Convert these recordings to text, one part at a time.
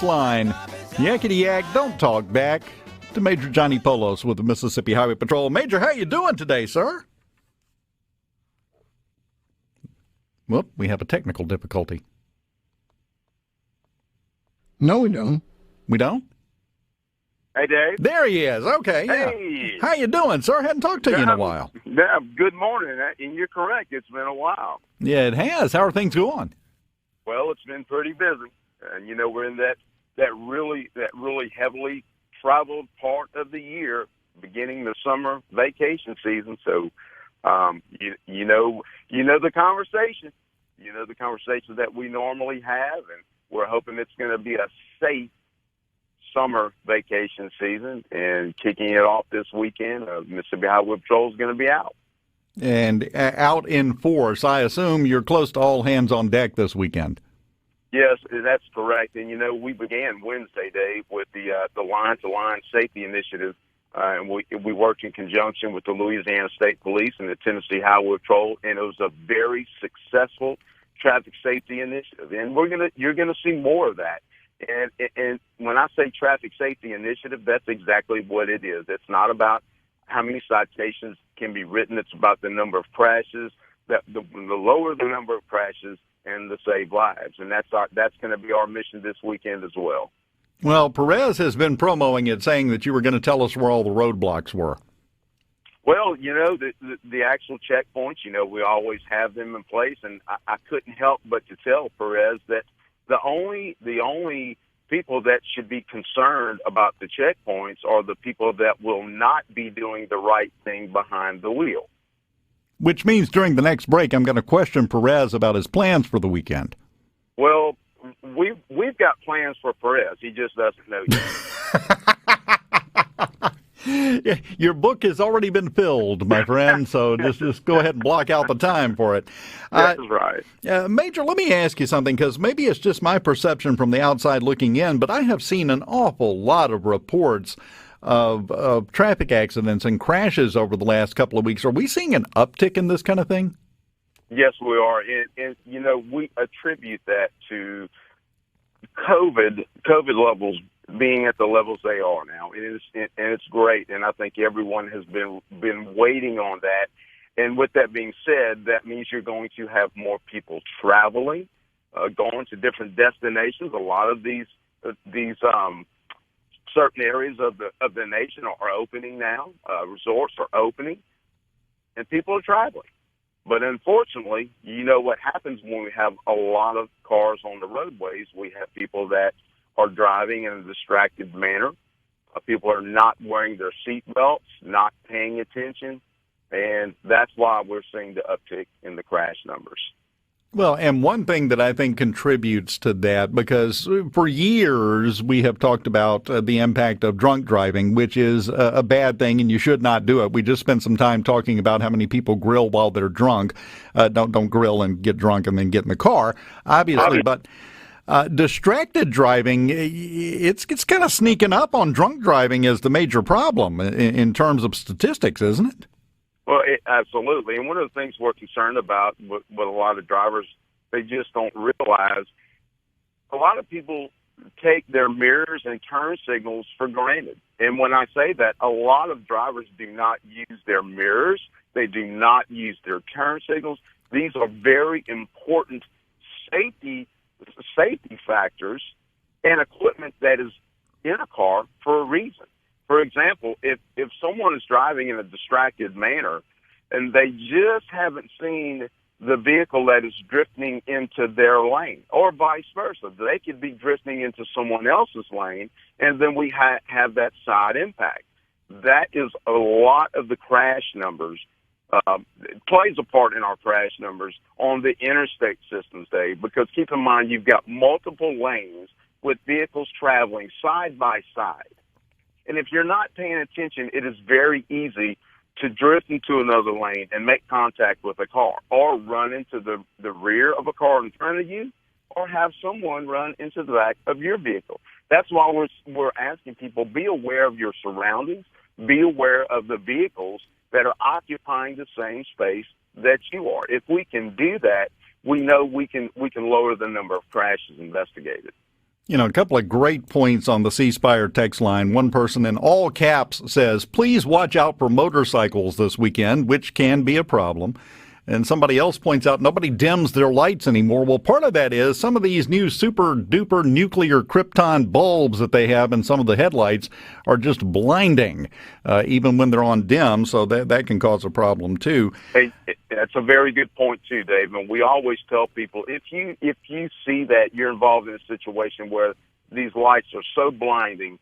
Line. Yakety yak, don't talk back. To Major Johnny Poulos with the Mississippi Highway Patrol. Major, how you doing today, sir? Whoop, we have a technical difficulty. No, we don't. We don't? Hey, Dave. There he is. Okay, yeah. Hey. How you doing, sir? Hadn't talked to you in a while. Yeah, good morning. And you're correct. It's been a while. Yeah, it has. How are things going? Well, it's been pretty busy. And, we're in that really heavily traveled part of the year, beginning the summer vacation season. So, you know the conversation. You know the conversation that we normally have, and we're hoping it's going to be a safe summer vacation season. And kicking it off this weekend, Mississippi Highway Patrol is going to be out. And out in force. I assume you're close to all hands on deck this weekend. Yes, that's correct. And, we began Wednesday, Dave, with the line-to-line safety initiative. And we worked in conjunction with the Louisiana State Police and the Tennessee Highway Patrol, and it was a very successful traffic safety initiative. And you're gonna see more of that. And when I say traffic safety initiative, that's exactly what it is. It's not about how many citations can be written. It's about the number of crashes. The lower the number of crashes, and to save lives. And that's going to be our mission this weekend as well. Well, Perez has been promoting it, saying that you were going to tell us where all the roadblocks were. Well, the actual checkpoints, we always have them in place, and I couldn't help but to tell Perez that the only people that should be concerned about the checkpoints are the people that will not be doing the right thing behind the wheel. Which means during the next break, I'm going to question Perez about his plans for the weekend. Well, we've got plans for Perez. He just doesn't know yet. Your book has already been filled, my friend, so just go ahead and block out the time for it. That's right. Major, let me ask you something, because maybe it's just my perception from the outside looking in, but I have seen an awful lot of reports of traffic accidents and crashes over the last couple of weeks. Are we seeing an uptick in this kind of thing? Yes, we are. And we attribute that to COVID levels being at the levels they are now. And it's great. And I think everyone has been waiting on that. And with that being said, that means you're going to have more people traveling, going to different destinations. A lot of these certain areas of the nation are opening now. Resorts are opening, and people are traveling. But unfortunately, what happens when we have a lot of cars on the roadways? We have people that are driving in a distracted manner. People are not wearing their seat belts, not paying attention, and that's why we're seeing the uptick in the crash numbers. Well, and one thing that I think contributes to that, because for years we have talked about the impact of drunk driving, which is a bad thing, and you should not do it. We just spent some time talking about how many people grill while they're drunk. Don't grill and get drunk and then get in the car, obviously. But distracted driving, it's kind of sneaking up on drunk driving as the major problem in terms of statistics, isn't it? Well, absolutely. And one of the things we're concerned about with a lot of drivers, they just don't realize a lot of people take their mirrors and turn signals for granted. And when I say that, a lot of drivers do not use their mirrors. They do not use their turn signals. These are very important safety factors and equipment that is in a car for a reason. For example, if someone is driving in a distracted manner and they just haven't seen the vehicle that is drifting into their lane, or vice versa, they could be drifting into someone else's lane, and then we have that side impact. That is a lot of the crash numbers. It plays a part in our crash numbers on the interstate systems, Dave, because keep in mind you've got multiple lanes with vehicles traveling side by side. And if you're not paying attention, it is very easy to drift into another lane and make contact with a car, or run into the rear of a car in front of you, or have someone run into the back of your vehicle. That's why we're asking people, be aware of your surroundings, be aware of the vehicles that are occupying the same space that you are. If we can do that, we know we can lower the number of crashes investigated. You know, a couple of great points on the C Spire text line. One person in all caps says, please watch out for motorcycles this weekend, which can be a problem. And somebody else points out nobody dims their lights anymore. Well, part of that is some of these new super duper nuclear krypton bulbs that they have in some of the headlights are just blinding, even when they're on dim. So that can cause a problem too. Hey, that's a very good point too, Dave. And we always tell people if you see that you're involved in a situation where these lights are so blinding,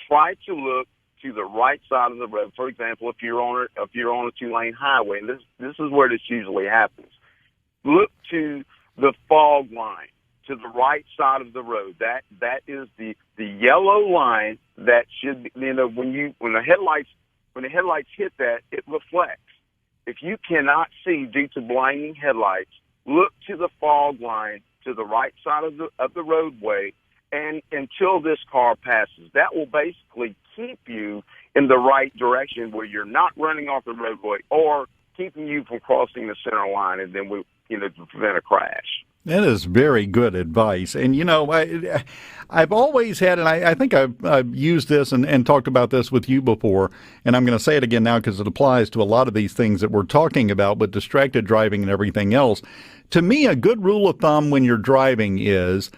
try to look to the right side of the road. For example, if you're on a 2-lane highway, and this is where this usually happens, look to the fog line to the right side of the road. That is the yellow line that should be, when the headlights hit that, it reflects. If you cannot see due to blinding headlights, look to the fog line to the right side of the roadway, and until this car passes. That will basically keep you in the right direction where you're not running off the roadway or keeping you from crossing the center line, and then to prevent a crash. That is very good advice. And, I've always had, and I think I've used this and talked about this with you before, and I'm going to say it again now because it applies to a lot of these things that we're talking about with distracted driving and everything else. To me, a good rule of thumb when you're driving is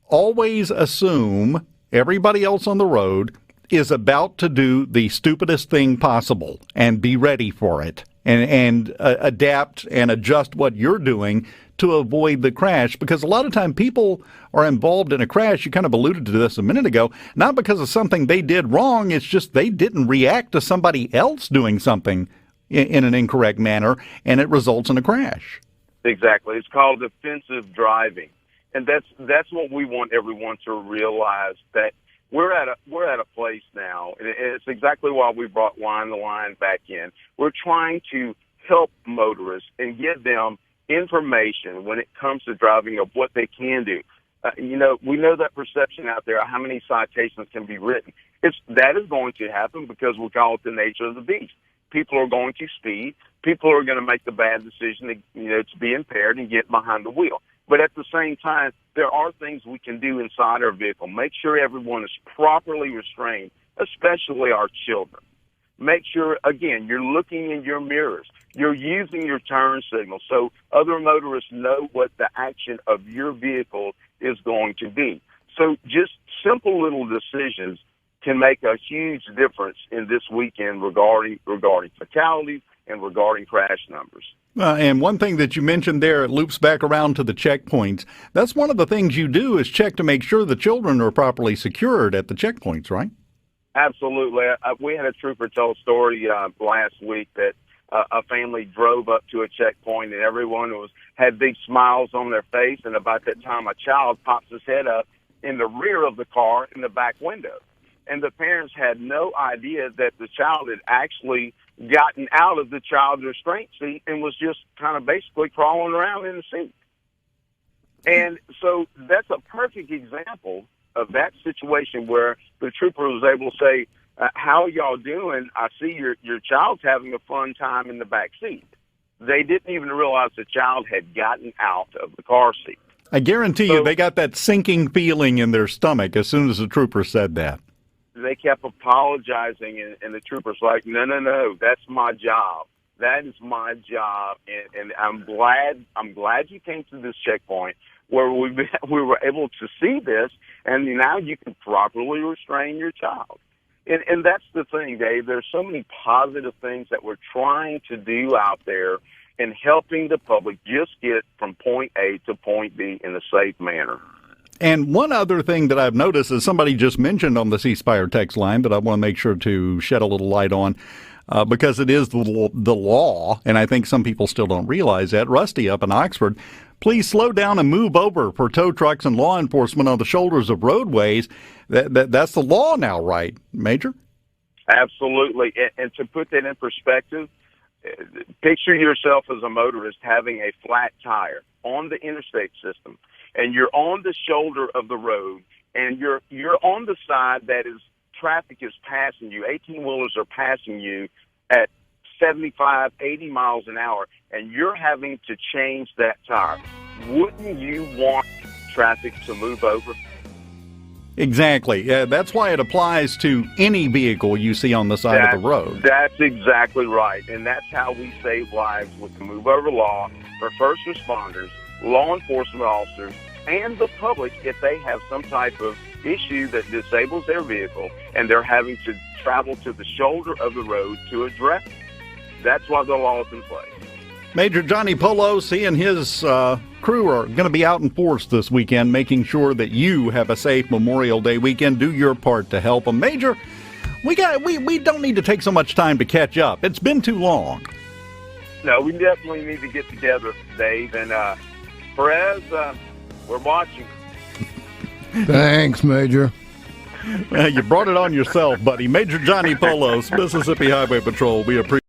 always assume everybody else on the road is about to do the stupidest thing possible and be ready for it and adapt and adjust what you're doing to avoid the crash. Because a lot of time people are involved in a crash, you kind of alluded to this a minute ago, not because of something they did wrong, it's just they didn't react to somebody else doing something in an incorrect manner, and it results in a crash. Exactly. It's called defensive driving. And that's what we want everyone to realize, that we're at a place now, and it's exactly why we brought Line the Line back in. We're trying to help motorists and give them information when it comes to driving of what they can do. We know that perception out there, how many citations can be written. That is going to happen because we call it the nature of the beast. People are going to speed. People are going to make the bad decision to be impaired and get behind the wheel. But at the same time, there are things we can do inside our vehicle. Make sure everyone is properly restrained, especially our children. Make sure, again, you're looking in your mirrors. You're using your turn signal so other motorists know what the action of your vehicle is going to be. So just simple little decisions can make a huge difference in this weekend regarding fatalities and regarding crash numbers. And one thing that you mentioned there, it loops back around to the checkpoints. That's one of the things you do is check to make sure the children are properly secured at the checkpoints, right? Absolutely. We had a trooper tell a story last week that a family drove up to a checkpoint and everyone had big smiles on their face, and about that time a child pops his head up in the rear of the car in the back window. And the parents had no idea that the child had actually gotten out of the child restraint seat and was just kind of basically crawling around in the seat. And so that's a perfect example of that situation where the trooper was able to say, how are y'all doing? I see your child's having a fun time in the back seat. They didn't even realize the child had gotten out of the car seat. I guarantee you they got that sinking feeling in their stomach as soon as the trooper said that. They kept apologizing, and the trooper's like, no, that's my job. That is my job, and I'm glad you came to this checkpoint where we were able to see this, and now you can properly restrain your child. And that's the thing, Dave. There's so many positive things that we're trying to do out there in helping the public just get from point A to point B in a safe manner. And one other thing that I've noticed is somebody just mentioned on the C Spire text line that I want to make sure to shed a little light on because it is the law, and I think some people still don't realize that. Rusty up in Oxford, please slow down and move over for tow trucks and law enforcement on the shoulders of roadways. That's the law now, right, Major? Absolutely. And to put that in perspective, picture yourself as a motorist having a flat tire on the interstate system, and you're on the shoulder of the road, and you're on the side that is traffic is passing you. 18-wheelers are passing you at 75, 80 miles an hour, and you're having to change that tire. Wouldn't you want traffic to move over? Exactly. That's why it applies to any vehicle you see on the side of the road. That's exactly right. And that's how we save lives with the move over law for first responders, law enforcement officers, and the public if they have some type of issue that disables their vehicle and they're having to travel to the shoulder of the road to address it. That's why the law is in place. Major Johnny Poulos, he and his crew are going to be out in force this weekend, making sure that you have a safe Memorial Day weekend. Do your part to help them. Major, we don't need to take so much time to catch up. It's been too long. No, we definitely need to get together, Dave. And Perez, we're watching. Thanks, Major. You brought it on yourself, buddy. Major Johnny Poulos, Mississippi Highway Patrol. We appreciate